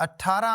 18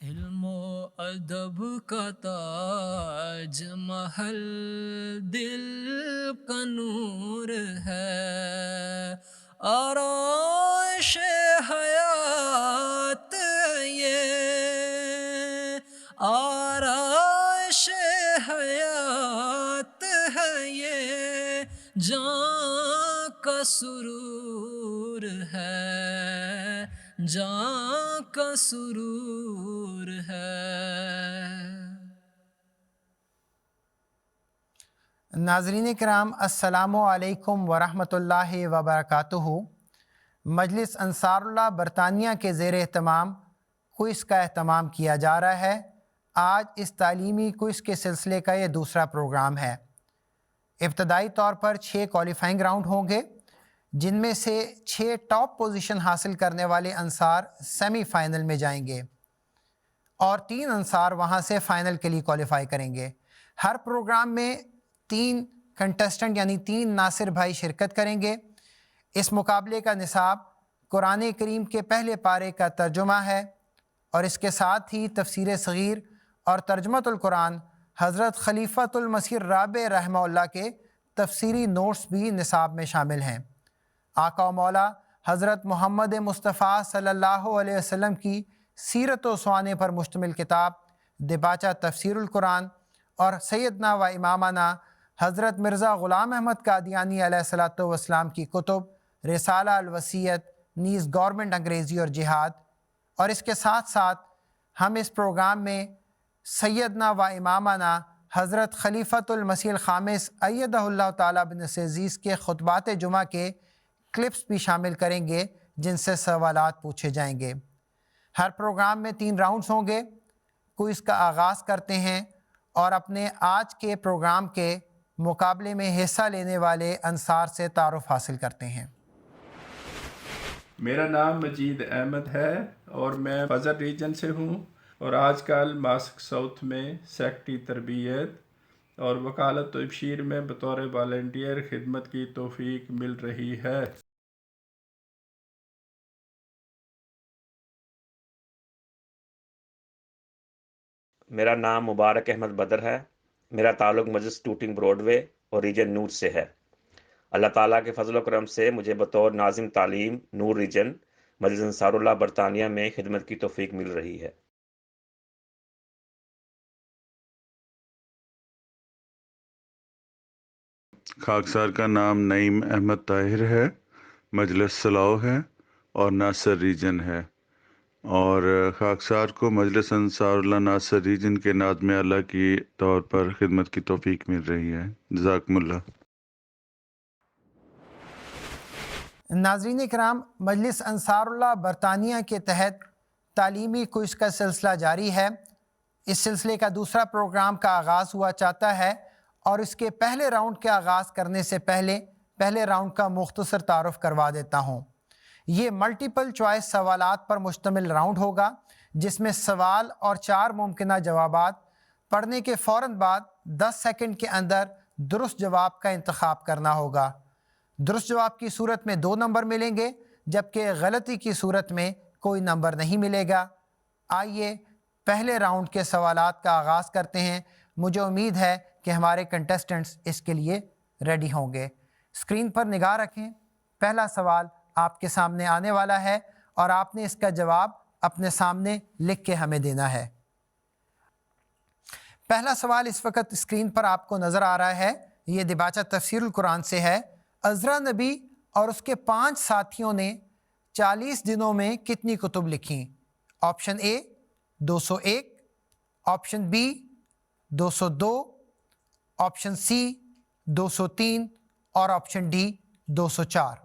علم و ادب کا تاج محل دل کا نور ہے، آرائش حیات یہ آرائش حیات ہے، یہ جاں کا سرور ہے، جاں کا سرور ہے۔ ناظرین کرام، السلام علیکم ورحمۃ اللہ وبرکاتہ۔ مجلس انصاراللہ برطانیہ کے زیر اہتمام کوئز کا اہتمام کیا جا رہا ہے۔ آج اس تعلیمی کوئز کے سلسلے کا یہ دوسرا پروگرام ہے۔ ابتدائی طور پر 6 کوالیفائنگ راؤنڈ ہوں گے، جن میں سے 6 ٹاپ پوزیشن حاصل کرنے والے انصار سیمی فائنل میں جائیں گے اور 3 انصار وہاں سے فائنل کے لیے کوالیفائی کریں گے۔ ہر پروگرام میں 3 کنٹسٹنٹ یعنی 3 ناصر بھائی شرکت کریں گے۔ اس مقابلے کا نصاب قرآن کریم کے پہلے پارے کا ترجمہ ہے اور اس کے ساتھ ہی تفسیر صغیر اور ترجمۃ القرآن حضرت خلیفۃ المسیح رابع رحمہ اللہ کے تفسیری نوٹس بھی نصاب میں شامل ہیں۔ آقا و مولا حضرت محمد مصطفیٰ صلی اللہ علیہ وسلم کی سیرت و سوانے پر مشتمل کتاب دباچہ تفسیر القرآن اور سیدنا و امامنا حضرت مرزا غلام احمد قادیانی علیہ الصلوۃ والسلام کی کتب رسالہ الوصیت، نیز گورنمنٹ انگریزی اور جہاد، اور اس کے ساتھ ساتھ ہم اس پروگرام میں سیدنا و امامنا حضرت خلیفۃ المسیح الخامس ایدہ اللہ تعالیٰ بنصر عزیز کے خطبات جمعہ کے کلپس بھی شامل کریں گے، جن سے سوالات پوچھے جائیں گے۔ ہر پروگرام میں 3 راؤنڈز ہوں گے۔ کوئز کا آغاز کرتے ہیں اور اپنے آج کے پروگرام کے مقابلے میں حصہ لینے والے انصار سے تعارف حاصل کرتے ہیں۔ میرا نام مجید احمد ہے اور میں فضل ریجن سے ہوں، اور آج کل ماسک ساؤتھ میں سیکٹری تربیت اور وکالت و ابشیر میں بطور والنٹیئر خدمت کی توفیق مل رہی ہے۔ میرا نام مبارک احمد بدر ہے۔ میرا تعلق مجلس ٹوٹنگ براڈ وے اور ریجن نور سے ہے۔ اللہ تعالیٰ کے فضل و کرم سے مجھے بطور ناظم تعلیم نور ریجن مجلس انصاراللہ برطانیہ میں خدمت کی توفیق مل رہی ہے۔ خاکسار کا نام نعیم احمد طاہر ہے، مجلس سلاؤ ہے اور ناصر ریجن ہے، اور خاکسار کو مجلس انصار اللہ ناصر ریجن کے ناظم اعلیٰ کی طور پر خدمت کی توفیق مل رہی ہے۔ جزاکم اللہ۔ ناظرین کرام، مجلس انصاراللہ برطانیہ کے تحت تعلیمی کوئز کا سلسلہ جاری ہے۔ اس سلسلے کا دوسرا پروگرام کا آغاز ہوا چاہتا ہے، اور اس کے پہلے راؤنڈ کے آغاز کرنے سے پہلے راؤنڈ کا مختصر تعارف کروا دیتا ہوں۔ یہ ملٹیپل چوائس سوالات پر مشتمل راؤنڈ ہوگا، جس میں سوال اور 4 ممکنہ جوابات پڑھنے کے فوراً بعد 10 سیکنڈ کے اندر درست جواب کا انتخاب کرنا ہوگا۔ درست جواب کی صورت میں 2 نمبر ملیں گے، جبکہ غلطی کی صورت میں کوئی نمبر نہیں ملے گا۔ آئیے پہلے راؤنڈ کے سوالات کا آغاز کرتے ہیں۔ مجھے امید ہے کہ ہمارے کنٹسٹنٹس اس کے لیے ریڈی ہوں گے۔ اسکرین پر نگاہ رکھیں۔ پہلا سوال آپ کے سامنے آنے والا ہے اور آپ نے اس کا جواب اپنے سامنے لکھ کے ہمیں دینا ہے۔ پہلا سوال اس وقت اسکرین پر آپ کو نظر آ رہا ہے۔ یہ دباچہ تفسیر القرآن سے ہے۔ عزرا نبی اور اس کے 5 ساتھیوں نے 40 دنوں میں کتنی کتب لکھیں؟ آپشن اے 201، آپشن بی 202، آپشن سی 203 اور آپشن ڈی 204۔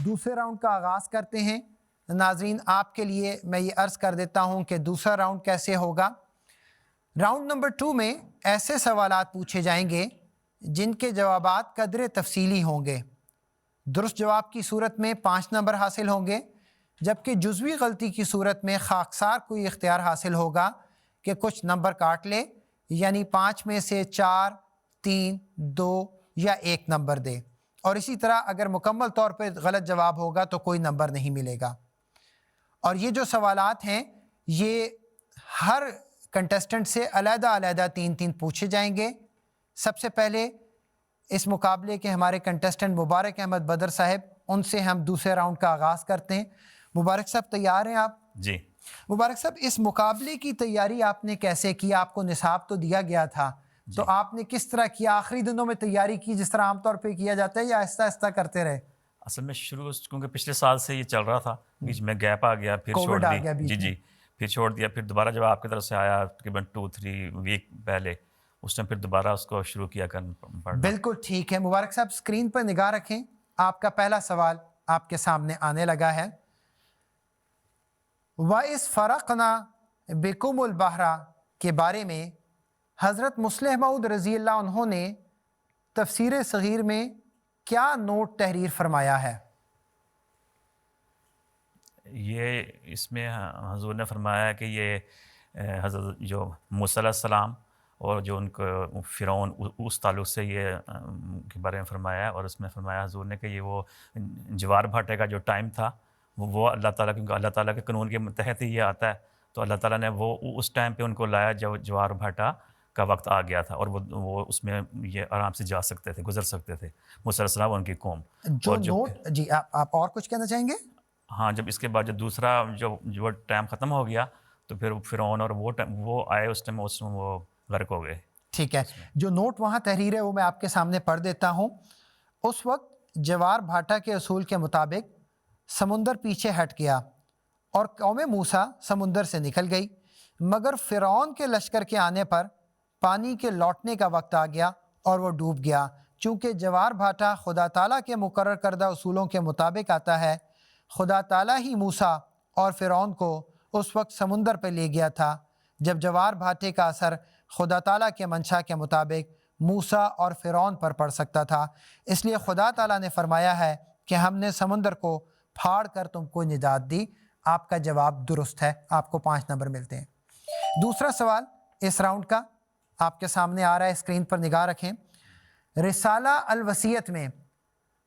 دوسرے راؤنڈ کا آغاز کرتے ہیں۔ ناظرین آپ کے لیے میں یہ عرض کر دیتا ہوں کہ دوسرا راؤنڈ کیسے ہوگا۔ راؤنڈ نمبر 2 میں ایسے سوالات پوچھے جائیں گے جن کے جوابات قدر تفصیلی ہوں گے۔ درست جواب کی صورت میں 5 نمبر حاصل ہوں گے، جبکہ جزوی غلطی کی صورت میں خاکسار کو یہ اختیار حاصل ہوگا کہ کچھ نمبر کاٹ لے، یعنی 5 میں سے 4، 3، 2 یا 1 نمبر دے، اور اسی طرح اگر مکمل طور پہ غلط جواب ہوگا تو کوئی نمبر نہیں ملے گا۔ اور یہ جو سوالات ہیں یہ ہر کنٹیسٹنٹ سے علیحدہ علیحدہ 3 پوچھے جائیں گے۔ سب سے پہلے اس مقابلے کے ہمارے کنٹیسٹنٹ مبارک احمد بدر صاحب، ان سے ہم دوسرے راؤنڈ کا آغاز کرتے ہیں۔ مبارک صاحب تیار ہیں آپ؟ جی مبارک صاحب اس مقابلے کی تیاری آپ نے کیسے کی؟ آپ کو نصاب تو دیا گیا تھا، تو آپ نے کس طرح کیا؟ آخری دنوں میں تیاری کی جس طرح عام طور پہ کیا جاتا ہے یا آہستہ آہستہ کرتے رہے؟ اصل میں شروع کیونکہ پچھلے سال سے یہ چل رہا تھا، بیچ میں گیپ آ گیا، پھر چھوڑ کووڈ آ دی گیا بیچ میں۔ پھر چھوڑ دیا، پھر دوبارہ جب آپ کی طرف سے آیا تقریباً 2-3 ویک پہلے، اس ٹائم پھر دوبارہ اس کو شروع کیا کرنا پڑا۔ بالکل ٹھیک ہے مبارک صاحب، اسکرین پر نگاہ رکھیں، آپ کا پہلا سوال آپ کے سامنے آنے لگا ہے۔ وَإِذْ فَرَقْنَا بِكُمُ الْبَحْرَ کے بارے میں حضرت مصلح موعود رضی اللہ عنہ نے تفسیر صغیر میں کیا نوٹ تحریر فرمایا ہے؟ یہ اس میں حضور نے فرمایا کہ یہ حضرت جو موسیٰ علیہ السلام اور جو ان کو فرعون اس تعلق سے یہ کے بارے میں فرمایا ہے، اور اس میں فرمایا حضور نے کہ یہ وہ جوار بھاٹے کا جو ٹائم تھا وہ اللہ تعالیٰ، کیونکہ اللہ تعالیٰ کے قانون کے تحت ہی یہ آتا ہے، تو اللہ تعالیٰ نے وہ اس ٹائم پہ ان کو لایا جب جوار بھاٹا کا وقت آ گیا تھا، اور وہ اس میں یہ آرام سے جا سکتے تھے، گزر سکتے تھے موسیٰ علیہ السلام اور ان کی قوم۔ جو نوٹ جی آپ اور کچھ کہنا چاہیں گے؟ ہاں، جب اس کے بعد جو دوسرا جو ٹائم ختم ہو گیا تو پھر فرعون اور وہ آئے اس ٹائم وہ غرق ہو گئے۔ ٹھیک ہے، جو نوٹ وہاں تحریر ہے وہ میں آپ کے سامنے پڑھ دیتا ہوں۔ اس وقت جوار بھاٹا کے اصول کے مطابق سمندر پیچھے ہٹ گیا اور قوم موسیٰ سمندر سے نکل گئی، مگر فرعون کے لشکر کے آنے پر پانی کے لوٹنے کا وقت آ گیا اور وہ ڈوب گیا۔ چونکہ جوار بھاٹا خدا تعالیٰ کے مقرر کردہ اصولوں کے مطابق آتا ہے، خدا تعالیٰ ہی موسیٰ اور فرعون کو اس وقت سمندر پہ لے گیا تھا جب جوار بھاٹے کا اثر خدا تعالیٰ کے منشا کے مطابق موسیٰ اور فرعون پر پڑ سکتا تھا، اس لیے خدا تعالیٰ نے فرمایا ہے کہ ہم نے سمندر کو پھاڑ کر تم کو نجات دی۔ آپ کا جواب درست ہے، آپ کو 5 نمبر ملتے ہیں۔ دوسرا سوال اس راؤنڈ کا آپ کے سامنے آ رہا ہے، اسکرین پر نگاہ رکھیں۔ رسالہ الوصیت میں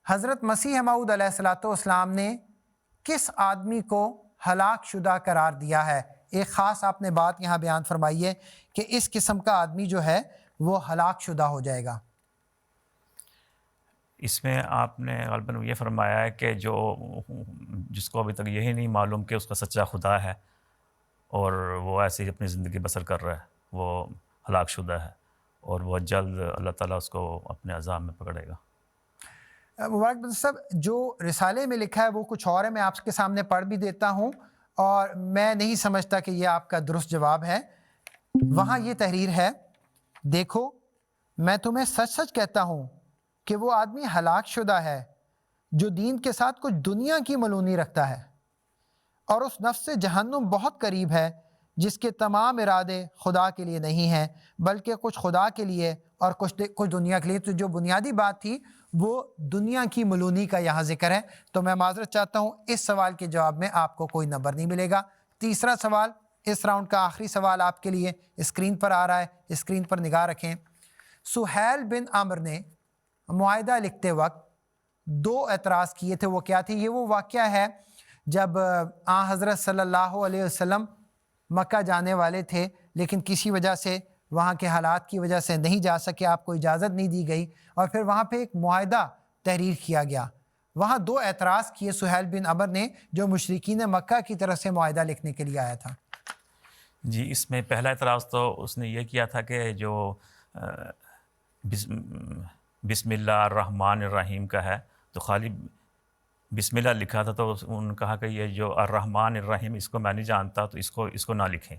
حضرت مسیح موعود علیہ الصلوۃ والسلام نے کس آدمی کو ہلاک شدہ قرار دیا ہے؟ ایک خاص آپ نے بات یہاں بیان فرمائی ہے کہ اس قسم کا آدمی جو ہے وہ ہلاک شدہ ہو جائے گا۔ اس میں آپ نے غالباً یہ فرمایا ہے کہ جس کو ابھی تک یہی نہیں معلوم کہ اس کا سچا خدا ہے اور وہ ایسے ہی اپنی زندگی بسر کر رہا ہے، وہ ہلاک شدہ ہے، اور وہ جلد اللہ تعالیٰ اس کو اپنے عذاب میں پکڑے گا۔ مبارک بدر صاحب، جو رسالے میں لکھا ہے وہ کچھ اور ہے، میں آپ کے سامنے پڑھ بھی دیتا ہوں، اور میں نہیں سمجھتا کہ یہ آپ کا درست جواب ہے۔ وہاں یہ تحریر ہے، دیکھو میں تمہیں سچ سچ کہتا ہوں کہ وہ آدمی ہلاک شدہ ہے جو دین کے ساتھ کچھ دنیا کی ملونی رکھتا ہے، اور اس نفس سے جہنم بہت قریب ہے جس کے تمام ارادے خدا کے لیے نہیں ہیں بلکہ کچھ خدا کے لیے اور کچھ دنیا کے لیے۔ تو جو بنیادی بات تھی وہ دنیا کی ملونی کا یہاں ذکر ہے، تو میں معذرت چاہتا ہوں، اس سوال کے جواب میں آپ کو کوئی نمبر نہیں ملے گا۔ تیسرا سوال اس راؤنڈ کا آخری سوال آپ کے لیے اسکرین پر آ رہا ہے، اسکرین پر نگاہ رکھیں۔ سہیل بن عمرو نے معاہدہ لکھتے وقت 2 اعتراض کیے تھے، وہ کیا تھے؟ یہ وہ واقعہ ہے جب حضرت صلی اللہ علیہ وسلم مکہ جانے والے تھے لیکن کسی وجہ سے وہاں کے حالات کی وجہ سے نہیں جا سکے، آپ کو اجازت نہیں دی گئی، اور پھر وہاں پہ ایک معاہدہ تحریر کیا گیا۔ وہاں 2 اعتراض کیے سہیل بن عمرو نے جو مشرکین مکہ کی طرف سے معاہدہ لکھنے کے لیے آیا تھا۔ جی، اس میں پہلا اعتراض تو اس نے یہ کیا تھا کہ جو بسم اللہ الرحمن الرحیم کا ہے، تو خالی بسم اللہ لکھا تھا، تو انہوں نے کہا کہ یہ جو الرحمن الرحیم اس کو میں نہیں جانتا، تو اس کو نہ لکھیں،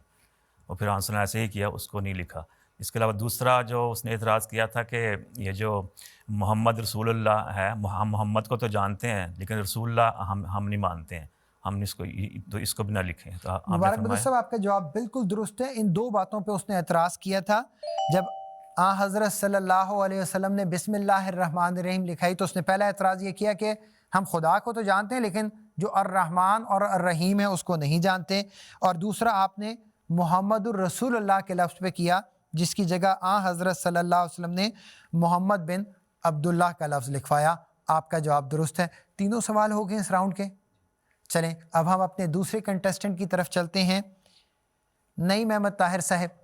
اور پھر آنسر نے ایسے ہی کیا، اس کو نہیں لکھا۔ اس کے علاوہ دوسرا جو اس نے اعتراض کیا تھا کہ یہ جو محمد رسول اللہ ہے، ہم محمد کو تو جانتے ہیں لیکن رسول اللہ ہم نہیں مانتے ہیں، ہم اس کو بھی نہ لکھیں. تو آپ نے مبارک بدر فرمایا صاحب، آپ کا جواب بالکل درست ہے. ان دو باتوں پہ اس نے اعتراض کیا تھا. جب حضرت صلی اللہ علیہ وسلم نے بسم اللہ الرحمن الرحیم لکھائی تو اس نے پہلا اعتراض یہ کیا کہ ہم خدا کو تو جانتے ہیں لیکن جو الرحمن اور الرحیم ہے اس کو نہیں جانتے. اور دوسرا آپ نے محمد الرسول اللہ کے لفظ پہ کیا جس کی جگہ حضرت صلی اللہ علیہ وسلم نے محمد بن عبداللہ کا لفظ لکھوایا. آپ کا جواب درست ہے. تینوں سوال ہو گئے اس راؤنڈ کے. چلیں اب ہم اپنے دوسرے کنٹیسٹنٹ کی طرف چلتے ہیں. نعیم احمد طاہر صاحب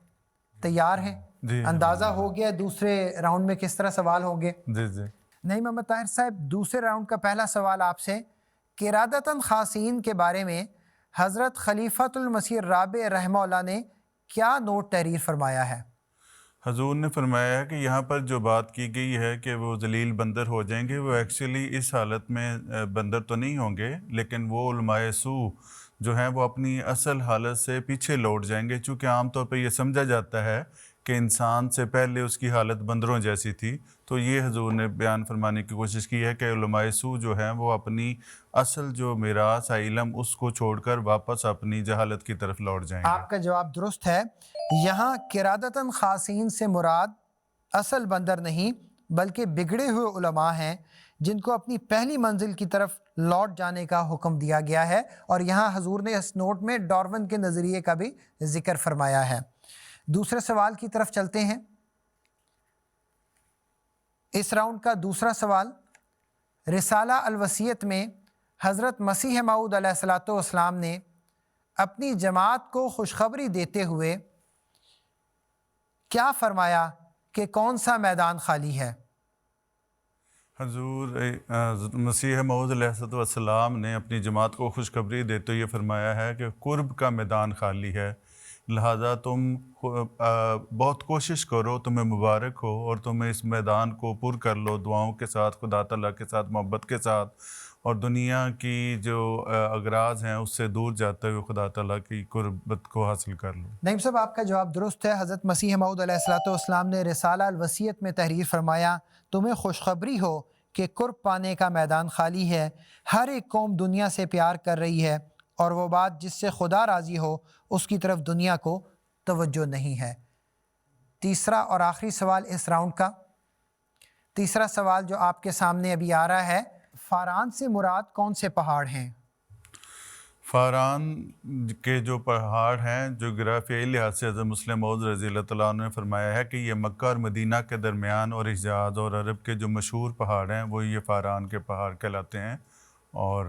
تیار ہیں؟ جی اندازہ ہو گیا دوسرے راؤنڈ میں کس طرح سوال ہوں گے. جی جی نعیم احمد طاہر صاحب، دوسرے راؤنڈ کا پہلا سوال آپ سے قرادتاً خاصین کے بارے میں حضرت خلیفۃ المسیح الرابع رحمہ اللہ نے کیا نوٹ تحریر فرمایا ہے؟ حضور نے فرمایا ہے کہ یہاں پر جو بات کی گئی ہے کہ وہ ذلیل بندر ہو جائیں گے، وہ ایکچولی اس حالت میں بندر تو نہیں ہوں گے، لیکن وہ علماء سو جو ہیں وہ اپنی اصل حالت سے پیچھے لوٹ جائیں گے. چونکہ عام طور پہ یہ سمجھا جاتا ہے کہ انسان سے پہلے اس کی حالت بندروں جیسی تھی. تو یہ حضور نے بیان فرمانے کی کوشش کی ہے کہ علماء سو جو ہیں وہ اپنی اصل جو میراث ہے علم اس کو چھوڑ کر واپس اپنی جہالت کی طرف لوٹ جائیں گے. آپ کا جواب درست ہے. یہاں قرادتاً خاصین سے مراد اصل بندر نہیں بلکہ بگڑے ہوئے علماء ہیں جن کو اپنی پہلی منزل کی طرف لوٹ جانے کا حکم دیا گیا ہے. اور یہاں حضور نے اس نوٹ میں ڈارون کے نظریے کا بھی ذکر فرمایا ہے. دوسرے سوال کی طرف چلتے ہیں. اس راؤنڈ کا دوسرا سوال، رسالہ الوصیت میں حضرت مسیح موعود علیہ الصلوۃ والسلام نے اپنی جماعت کو خوشخبری دیتے ہوئے کیا فرمایا کہ کون سا میدان خالی ہے؟ حضور مسیح موعود علیہ السلام نے اپنی جماعت کو خوشخبری دیتے ہوئے فرمایا ہے کہ قرب کا میدان خالی ہے، لہٰذا تم بہت کوشش کرو، تمہیں مبارک ہو اور تم اس میدان کو پر کر لو دعاؤں کے ساتھ، خدا تعالیٰ کے ساتھ، محبت کے ساتھ، اور دنیا کی جو اغراض ہیں اس سے دور جاتے ہوئے خدا تعالیٰ کی قربت کو حاصل کر لو. نعیم صاحب، آپ کا جواب درست ہے. حضرت مسیح موعود علیہ الصلوۃ والسلام نے رسالہ الوصیت میں تحریر فرمایا، تمہیں خوشخبری ہو کہ قرب پانے کا میدان خالی ہے، ہر ایک قوم دنیا سے پیار کر رہی ہے اور وہ بات جس سے خدا راضی ہو اس کی طرف دنیا کو توجہ نہیں ہے. تیسرا اور آخری سوال اس راؤنڈ کا. تیسرا سوال جو آپ کے سامنے ابھی آ رہا ہے، فاران سے مراد کون سے پہاڑ ہیں؟ فاران کے جو پہاڑ ہیں، جغرافیائی لحاظ سے حضرت مسلم موعود رضی اللہ تعالیٰ عنہ نے فرمایا ہے کہ یہ مکہ اور مدینہ کے درمیان اور حجاز اور عرب کے جو مشہور پہاڑ ہیں وہ یہ فاران کے پہاڑ کہلاتے ہیں. اور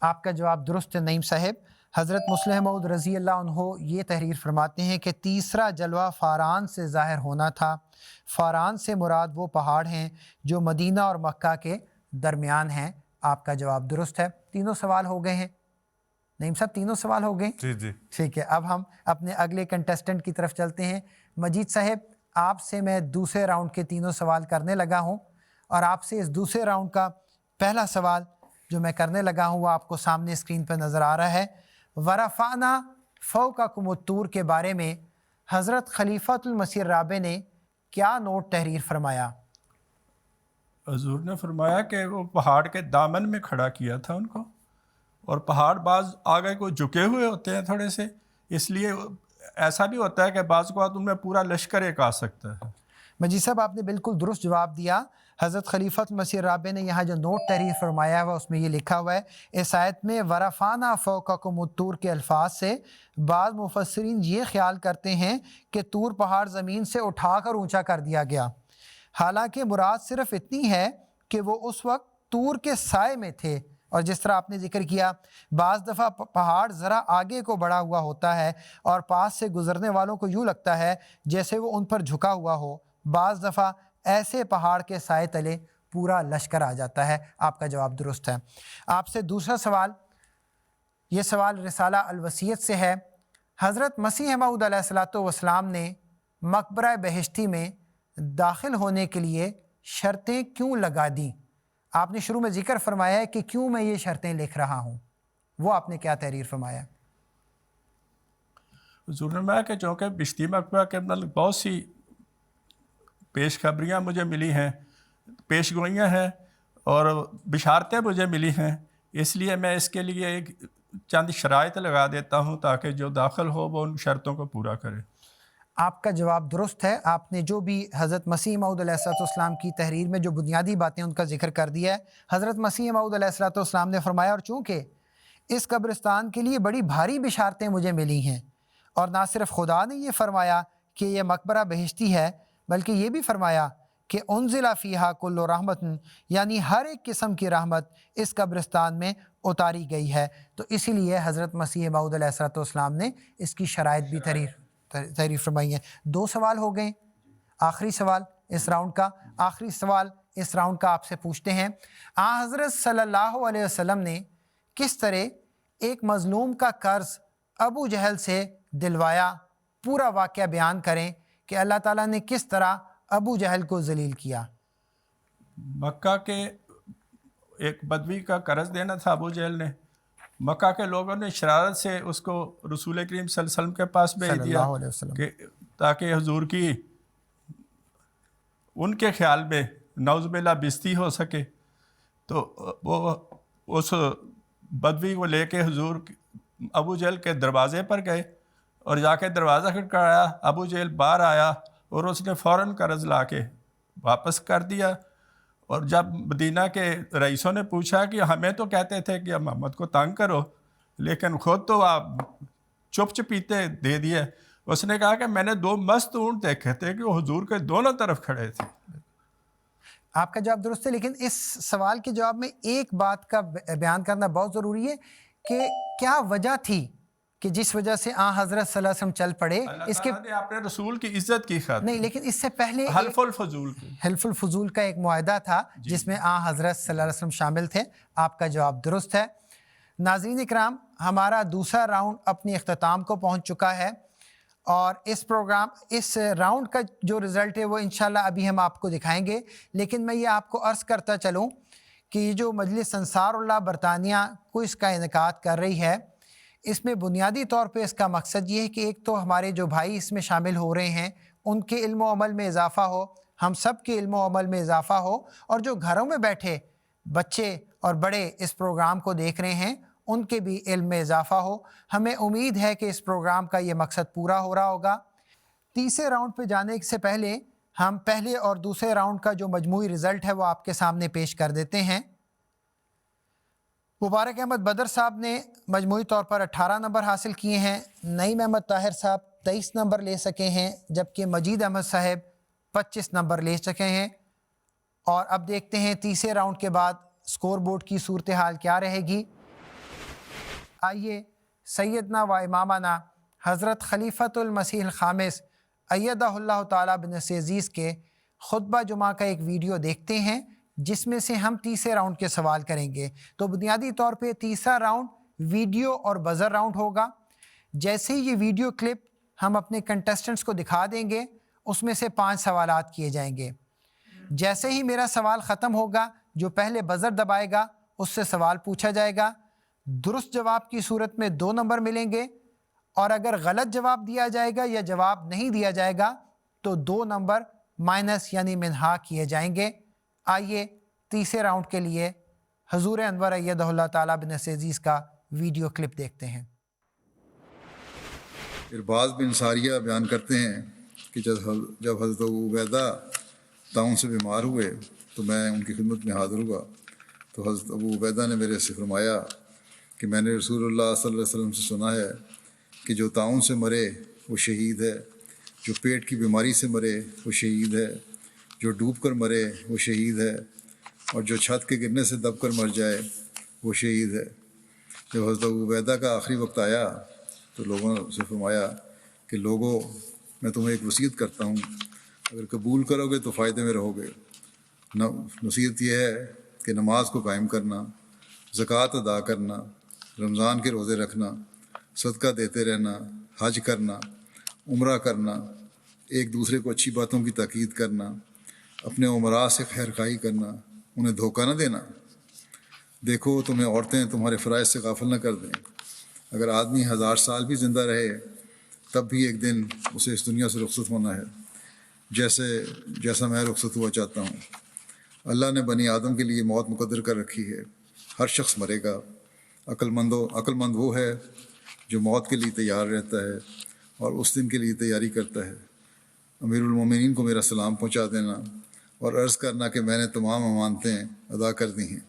آپ کا جواب درست ہے نعیم صاحب. حضرت مسلم موعود رضی اللہ عنہ یہ تحریر فرماتے ہیں کہ تیسرا جلوہ فاران سے ظاہر ہونا تھا. فاران سے مراد وہ پہاڑ ہیں جو مدینہ اور مکہ کے درمیان ہیں. آپ کا جواب درست ہے. تینوں سوال ہو گئے ہیں نعیم صاحب، تینوں سوال ہو گئے. جی جی ٹھیک ہے، اب ہم اپنے اگلے کنٹیسٹنٹ کی طرف چلتے ہیں. مجید صاحب، آپ سے میں دوسرے راؤنڈ کے تینوں سوال کرنے لگا ہوں اور آپ سے اس دوسرے راؤنڈ کا پہلا سوال جو میں کرنے لگا ہوں وہ آپ کو سامنے اسکرین پہ نظر آ رہا ہے. ورفعنا فوقکم الطور کے بارے میں حضرت خلیفۃ المسیح الرابع نے کیا نوٹ تحریر فرمایا؟ حضور نے فرمایا کہ وہ پہاڑ کے دامن میں کھڑا کیا تھا ان کو، اور پہاڑ بعض آگے کو جھکے ہوئے ہوتے ہیں تھوڑے سے، اس لیے ایسا بھی ہوتا ہے کہ بعض اوقات ان میں پورا لشکر ایک آ سکتا ہے. مجید صاحب، آپ نے بالکل درست جواب دیا. حضرت خلیفۃ المسیح الرابع نے یہاں جو نوٹ تحریر فرمایا ہوا اس میں یہ لکھا ہوا ہے، اس آیت میں ورفعنا فوقکم الطور کے الفاظ سے بعض مفسرین یہ خیال کرتے ہیں کہ طور پہاڑ زمین سے اٹھا کر اونچا کر دیا گیا، حالانکہ مراد صرف اتنی ہے کہ وہ اس وقت طور کے سائے میں تھے. اور جس طرح آپ نے ذکر کیا، بعض دفعہ پہاڑ ذرا آگے کو بڑھا ہوا ہوتا ہے اور پاس سے گزرنے والوں کو یوں لگتا ہے جیسے وہ ان پر جھکا ہوا ہو. بعض دفعہ ایسے پہاڑ کے سائے تلے پورا لشکر آ جاتا ہے. آپ کا جواب درست ہے. آپ سے دوسرا سوال، یہ سوال رسالہ الوصیت سے ہے. حضرت مسیح موعود علیہ الصلوۃ والسلام نے مقبرہ بہشتی میں داخل ہونے کے لیے شرطیں کیوں لگا دیں؟ آپ نے شروع میں ذکر فرمایا ہے کہ کیوں میں یہ شرطیں لکھ رہا ہوں، وہ آپ نے کیا تحریر فرمایا؟ حضور نے فرمایا کہ چونکہ بشتی مقبرہ کے اندر بہت سی پیش خبریاں مجھے ملی ہیں، پیش گوئیاں ہیں اور بشارتیں مجھے ملی ہیں، اس لیے میں اس کے لیے ایک چند شرائط لگا دیتا ہوں تاکہ جو داخل ہو وہ ان شرطوں کو پورا کرے۔ آپ کا جواب درست ہے۔ آپ نے جو بھی حضرت مسیح موعود علیہ السلام کی تحریر میں جو بنیادی باتیں ان کا ذکر کر دیا ہے، حضرت مسیح موعود علیہ السلام نے فرمایا، اور چونکہ اس قبرستان کے لیے بڑی بھاری بشارتیں مجھے ملی ہیں، اور نہ صرف خدا نے یہ فرمایا کہ یہ مقبرہ بہشتی ہے، بلکہ یہ بھی فرمایا کہ انزل فیہا کل رحمت، یعنی ہر ایک قسم کی رحمت اس قبرستان میں اتاری گئی ہے۔ تو اسی لیے حضرت مسیح موعود علیہ السلام نے اس کی شرائط بھی تحریر فرمائی ہیں۔ 2 سوال ہو گئے، آخری سوال اس راؤنڈ کا آپ سے پوچھتے ہیں، حضرت صلی اللہ علیہ وسلم نے کس طرح ایک مظلوم کا قرض ابو جہل سے دلوایا؟ پورا واقعہ بیان کریں کہ اللہ تعالیٰ نے کس طرح ابو جہل کو ذلیل کیا۔ مکہ کے ایک بدوی کا قرض دینا تھا ابو جہل نے، مکہ کے لوگوں نے شرارت سے اس کو رسول کریم صلی اللہ علیہ وسلم کے پاس بھیج دیا صلی اللہ علیہ وسلم، کہ تاکہ حضور کی ان کے خیال میں نعوذ باللہ بےزتی ہو سکے۔ تو وہ اس بدوی کو لے کے حضور ابو جہل کے دروازے پر گئے اور جا کے دروازہ کھٹکھٹایا۔ ابو جہل باہر آیا اور اس نے فوراً قرض لا کے واپس کر دیا، اور جب مدینہ کے رئیسوں نے پوچھا کہ ہمیں تو کہتے تھے کہ محمد کو تنگ کرو، لیکن خود تو آپ چپ چپیتے دے دیے، اس نے کہا کہ میں نے 2 مست اونٹ دیکھے تھے کہ وہ حضور کے دونوں طرف کھڑے تھے۔ آپ کا جواب درست ہے، لیکن اس سوال کے جواب میں ایک بات کا بیان کرنا بہت ضروری ہے کہ کیا وجہ تھی کہ جس وجہ سے حضرت صلی اللہ علیہ وسلم چل پڑے؟ اس کے اللہ نے اپنے رسول کی عزت کی خاطر نہیں، لیکن اس سے پہلے حلف الفضول کی، حلف الفضول کا ایک معاہدہ تھا جس میں حضرت صلی اللہ علیہ وسلم شامل تھے۔ آپ کا جواب درست ہے۔ ناظرین اکرام، ہمارا دوسرا راؤنڈ اپنے اختتام کو پہنچ چکا ہے، اور اس راؤنڈ کا جو رزلٹ ہے وہ انشاءاللہ ابھی ہم آپ کو دکھائیں گے، لیکن میں یہ آپ کو عرض کرتا چلوں کہ یہ جو مجلس انصار اللہ برطانیہ کوئز کا انعقاد کر رہی ہے، اس میں بنیادی طور پہ اس کا مقصد یہ ہے کہ ایک تو ہمارے جو بھائی اس میں شامل ہو رہے ہیں ان کے علم و عمل میں اضافہ ہو، ہم سب کے علم و عمل میں اضافہ ہو، اور جو گھروں میں بیٹھے بچے اور بڑے اس پروگرام کو دیکھ رہے ہیں ان کے بھی علم میں اضافہ ہو۔ ہمیں امید ہے کہ اس پروگرام کا یہ مقصد پورا ہو رہا ہوگا۔ تیسرے راؤنڈ پہ جانے سے پہلے ہم پہلے اور دوسرے راؤنڈ کا جو مجموعی رزلٹ ہے وہ آپ کے سامنے پیش کر دیتے ہیں۔ مبارک احمد بدر صاحب نے مجموعی طور پر 18 نمبر حاصل کیے ہیں، نعیم احمد طاہر صاحب 23 نمبر لے سکے ہیں، جبکہ مجید احمد صاحب 25 نمبر لے سکے ہیں۔ اور اب دیکھتے ہیں تیسرے راؤنڈ کے بعد سکور بورڈ کی صورتحال کیا رہے گی۔ آئیے سیدنا و امامنا حضرت خلیفۃ المسیح الخامس ایدہ اللہ تعالیٰ بنصر عزیز کے خطبہ جمعہ کا ایک ویڈیو دیکھتے ہیں، جس میں سے ہم تیسرے راؤنڈ کے سوال کریں گے۔ تو بنیادی طور پہ تیسرا راؤنڈ ویڈیو اور بزر راؤنڈ ہوگا۔ جیسے ہی یہ ویڈیو کلپ ہم اپنے کنٹسٹنٹس کو دکھا دیں گے، اس میں سے 5 سوالات کیے جائیں گے۔ جیسے ہی میرا سوال ختم ہوگا، جو پہلے بزر دبائے گا اس سے سوال پوچھا جائے گا۔ درست جواب کی صورت میں 2 نمبر ملیں گے، اور اگر غلط جواب دیا جائے گا یا جواب نہیں دیا جائے گا تو 2 نمبر مائنس یعنی منہا کیے جائیں گے۔ آئیے تیسرے راؤنڈ کے لیے حضور انور ایدہ اللہ تعالیٰ بنصر عزیز کا ویڈیو کلپ دیکھتے ہیں۔ ارباز بن ساریہ بیان کرتے ہیں کہ جب حضرت ابو عبیدہ طاعون سے بیمار ہوئے تو میں ان کی خدمت میں حاضر ہوا، تو حضرت ابو عبیدہ نے میرے سے فرمایا کہ میں نے رسول اللہ صلی اللہ علیہ وسلم سے سنا ہے کہ جو طاعون سے مرے وہ شہید ہے، جو پیٹ کی بیماری سے مرے وہ شہید ہے، جو ڈوب کر مرے وہ شہید ہے، اور جو چھت کے گرنے سے دب کر مر جائے وہ شہید ہے۔ جب حضرت ابو عبیدہ کا آخری وقت آیا تو لوگوں سے فرمایا کہ لوگوں، میں تمہیں ایک وصیت کرتا ہوں، اگر قبول کرو گے تو فائدے میں رہو گے۔ نصیحت یہ ہے کہ نماز کو قائم کرنا، زکوٰۃ ادا کرنا، رمضان کے روزے رکھنا، صدقہ دیتے رہنا، حج کرنا، عمرہ کرنا، ایک دوسرے کو اچھی باتوں کی تاکید کرنا، اپنے امراء سے خیر خواہی کرنا، انہیں دھوکہ نہ دینا۔ دیکھو تمہیں عورتیں تمہارے فرائض سے غافل نہ کر دیں۔ اگر آدمی 1000 سال بھی زندہ رہے تب بھی ایک دن اسے اس دنیا سے رخصت ہونا ہے، جیسا میں رخصت ہوا چاہتا ہوں۔ اللہ نے بنی آدم کے لیے موت مقدر کر رکھی ہے، ہر شخص مرے گا۔ عقل مند وہ ہے جو موت کے لیے تیار رہتا ہے اور اس دن کے لیے تیاری کرتا ہے۔ امیر المومنین کو میرا سلام پہنچا دینا اور عرض کرنا کہ میں نے تمام امانتیں ادا کر دی ہیں۔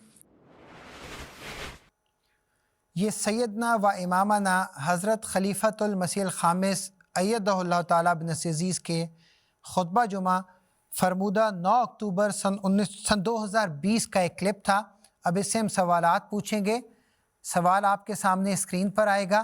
یہ سیدنا و امامنا حضرت خلیفۃ المسیح الخامس ایدہ اللہ تعالیٰ بنصر عزیز کے خطبہ جمعہ فرمودہ 9 اکتوبر سن 2020 کا ایک کلپ تھا۔ اب اس سے ہم سوالات پوچھیں گے۔ سوال آپ کے سامنے اسکرین پر آئے گا۔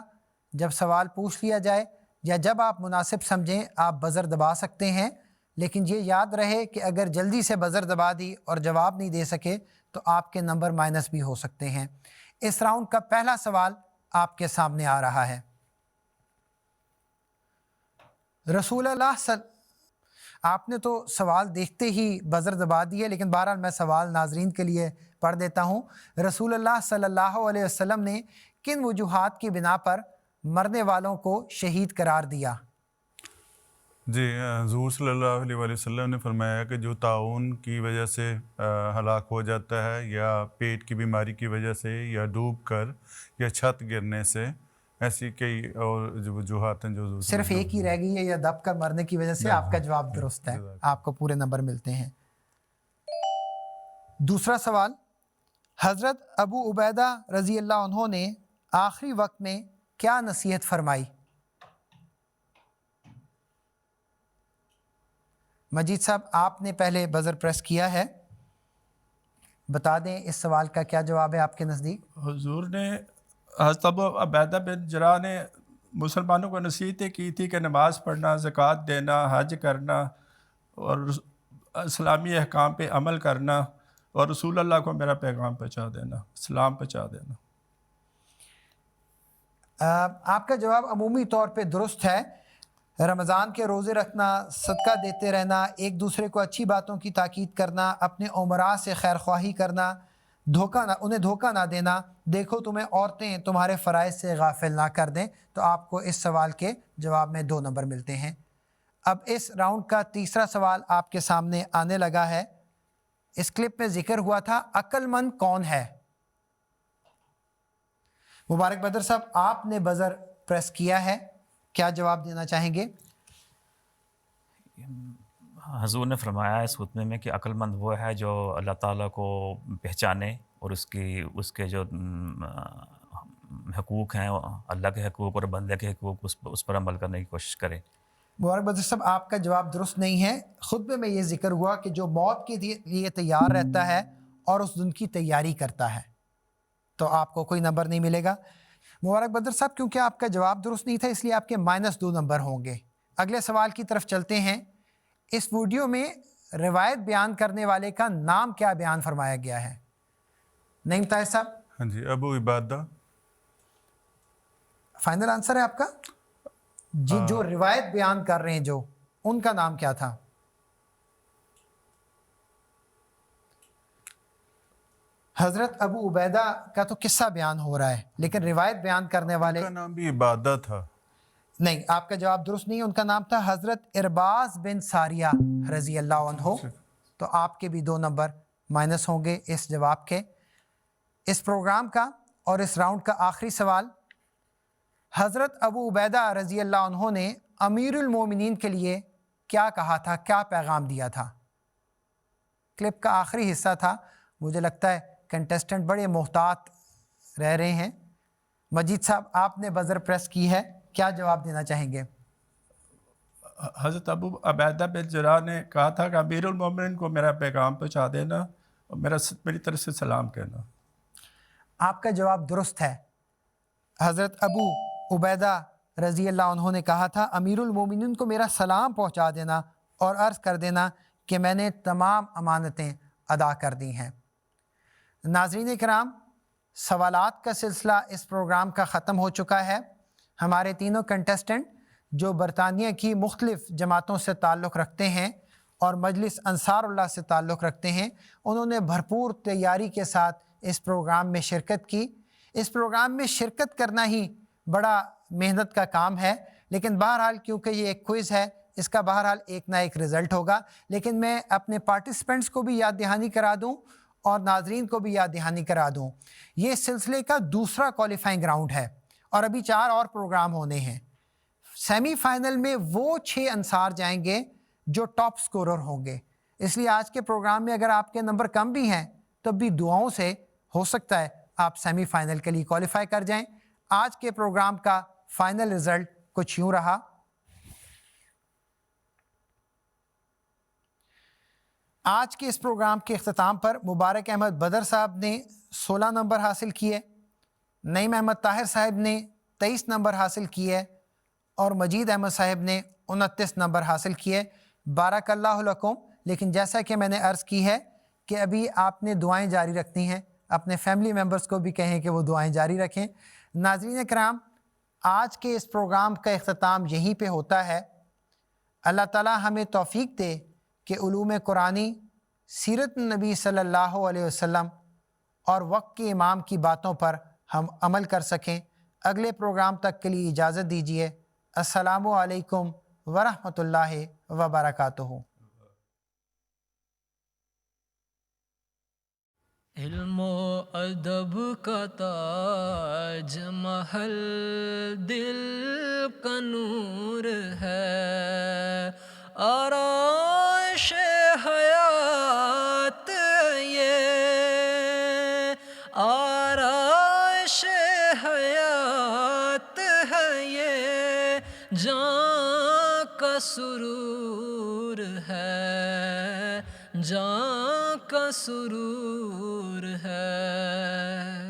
جب سوال پوچھ لیا جائے یا جب آپ مناسب سمجھیں آپ بزر دبا سکتے ہیں، لیکن یہ یاد رہے کہ اگر جلدی سے بزر دبا دی اور جواب نہیں دے سکے تو آپ کے نمبر مائنس بھی ہو سکتے ہیں۔ اس راؤنڈ کا پہلا سوال آپ کے سامنے آ رہا ہے۔ رسول اللہ آپ نے تو سوال دیکھتے ہی بزر دبا دیے، لیکن بہرحال میں سوال ناظرین کے لیے پڑھ دیتا ہوں۔ رسول اللہ صلی اللہ علیہ وسلم نے کن وجوہات کی بنا پر مرنے والوں کو شہید قرار دیا؟ جی، حضور صلی اللہ علیہ وآلہ وسلم نے فرمایا کہ جو طاعون کی وجہ سے ہلاک ہو جاتا ہے، یا پیٹ کی بیماری کی وجہ سے، یا ڈوب کر، یا چھت گرنے سے، ایسی کئی اور جو وجوہات ہیں جو صرف ایک ہی رہ گئی ہے، یا دب کر مرنے کی وجہ سے۔ آپ کا جواب درست ہے، آپ کو پورے نمبر ملتے ہیں۔ دوسرا سوال، حضرت ابو عبیدہ رضی اللہ عنہ نے آخری وقت میں کیا نصیحت فرمائی؟ مجید صاحب آپ نے پہلے بزر پریس کیا ہے، بتا دیں اس سوال کا کیا جواب ہے آپ کے نزدیک؟ حضور نے حضرت ابو عبیدہ بن جراح نے مسلمانوں کو نصیحتیں کی تھی کہ نماز پڑھنا، زکوٰۃ دینا، حج کرنا اور اسلامی احکام پہ عمل کرنا، اور رسول اللہ کو میرا پیغام پہنچا دینا، اسلام پہنچا دینا۔ آپ کا جواب عمومی طور پہ درست ہے۔ رمضان کے روزے رکھنا، صدقہ دیتے رہنا، ایک دوسرے کو اچھی باتوں کی تاکید کرنا، اپنے عمراء سے خیر خواہی کرنا، انہیں دھوکہ نہ دینا، دیکھو تمہیں عورتیں تمہارے فرائض سے غافل نہ کر دیں، تو آپ کو اس سوال کے جواب میں 2 نمبر ملتے ہیں۔ اب اس راؤنڈ کا تیسرا سوال آپ کے سامنے آنے لگا ہے۔ اس کلپ میں ذکر ہوا تھا عقل مند کون ہے؟ مبارک بدر صاحب آپ نے بزر پریس کیا ہے، کیا جواب دینا چاہیں گے؟ حضور نے فرمایا اس خطبے میں کہ عقل مند وہ ہے جو اللہ تعالیٰ کو پہچانے اور اس کے جو حقوق ہیں، اللہ کے حقوق اور بندے کے حقوق، اس پر عمل کرنے کی کوشش کرے۔ مبارک بدر صاحب آپ کا جواب درست نہیں ہے۔ خطبے میں یہ ذکر ہوا کہ جو موت کے لیے تیار رہتا ہے اور اس دن کی تیاری کرتا ہے، تو آپ کو کوئی نمبر نہیں ملے گا۔ مبارک بدر صاحب کیونکہ آپ کا جواب درست نہیں تھا اس لیے آپ کے -2 نمبر ہوں گے۔ اگلے سوال کی طرف چلتے ہیں۔ اس ویڈیو میں روایت بیان کرنے والے کا نام کیا بیان فرمایا گیا ہے؟ نعیم طاہر صاحب؟ ہاں جی، ابو عبادہ۔ فائنل آنسر ہے آپ کا؟ جی، جو روایت بیان کر رہے ہیں جو ان کا نام کیا تھا؟ حضرت ابو عبیدہ کا تو قصہ بیان ہو رہا ہے، لیکن روایت بیان کرنے والے ان کا نام بھی عبادہ تھا۔ نہیں، آپ کا جواب درست نہیں ہے۔ ان کا نام تھا حضرت ارباز بن ساریہ رضی اللہ عنہ، تو آپ کے بھی 2 نمبر مائنس ہوں گے اس جواب کے۔ اس پروگرام کا اور اس راؤنڈ کا آخری سوال، حضرت ابو عبیدہ رضی اللہ عنہ نے امیر المومنین کے لیے کیا کہا تھا، کیا پیغام دیا تھا؟ کلپ کا آخری حصہ تھا، مجھے لگتا ہے کنٹیسٹنٹ بڑے محتاط رہ رہے ہیں۔ مجید صاحب آپ نے بزر پریس کی ہے، کیا جواب دینا چاہیں گے؟ حضرت ابو عبیدہ بن جراح نے کہا تھا کہ امیر المومنین کو میرا پیغام پہنچا دینا اور میری طرف سے سلام کہنا۔ آپ کا جواب درست ہے۔ حضرت ابو عبیدہ رضی اللہ عنہ نے کہا تھا امیر المومنین کو میرا سلام پہنچا دینا اور عرض کر دینا کہ میں نے تمام امانتیں ادا کر دی ہیں۔ ناظرین کرام، سوالات کا سلسلہ اس پروگرام کا ختم ہو چکا ہے۔ ہمارے تینوں کنٹیسٹنٹ جو برطانیہ کی مختلف جماعتوں سے تعلق رکھتے ہیں اور مجلس انصار اللہ سے تعلق رکھتے ہیں، انہوں نے بھرپور تیاری کے ساتھ اس پروگرام میں شرکت کی۔ اس پروگرام میں شرکت کرنا ہی بڑا محنت کا کام ہے، لیکن بہرحال کیونکہ یہ ایک کوئز ہے اس کا بہرحال ایک نہ ایک رزلٹ ہوگا، لیکن میں اپنے پارٹیسپینٹس کو بھی یاد دہانی کرا دوں اور ناظرین کو بھی یاد دہانی کرا دوں، یہ سلسلے کا دوسرا کوالیفائنگ راؤنڈ ہے اور ابھی 4 اور پروگرام ہونے ہیں۔ سیمی فائنل میں وہ 6 انصار جائیں گے جو ٹاپ سکورر ہوں گے، اس لیے آج کے پروگرام میں اگر آپ کے نمبر کم بھی ہیں تو بھی دعاؤں سے ہو سکتا ہے آپ سیمی فائنل کے لیے کوالیفائی کر جائیں۔ آج کے پروگرام کا فائنل رزلٹ کچھ یوں رہا۔ آج کے اس پروگرام کے اختتام پر مبارک احمد بدر صاحب نے 16 نمبر حاصل کیے، نعیم احمد طاہر صاحب نے 23 نمبر حاصل کیے اور مجید احمد صاحب نے 29 نمبر حاصل کیے۔ بارک اللہ لکم۔ لیکن جیسا کہ میں نے عرض کی ہے کہ ابھی آپ نے دعائیں جاری رکھنی ہیں، اپنے فیملی ممبرز کو بھی کہیں کہ وہ دعائیں جاری رکھیں۔ ناظرین کرام، آج کے اس پروگرام کا اختتام یہیں پہ ہوتا ہے۔ اللہ تعالی ہمیں توفیق دے کہ علوم قرآنی، سیرت النبی صلی اللہ علیہ وسلم اور وقت کے امام کی باتوں پر ہم عمل کر سکیں۔ اگلے پروگرام تک کے لیے اجازت دیجیے۔ السلام علیکم ورحمۃ اللہ وبرکاتہ۔ علم و ادب کا تاج محل دل کا نور ہے، آرائش حیات یہ، آرائش حیات ہے یہ، جاں کا سرور ہے، جاں کا سرور ہے۔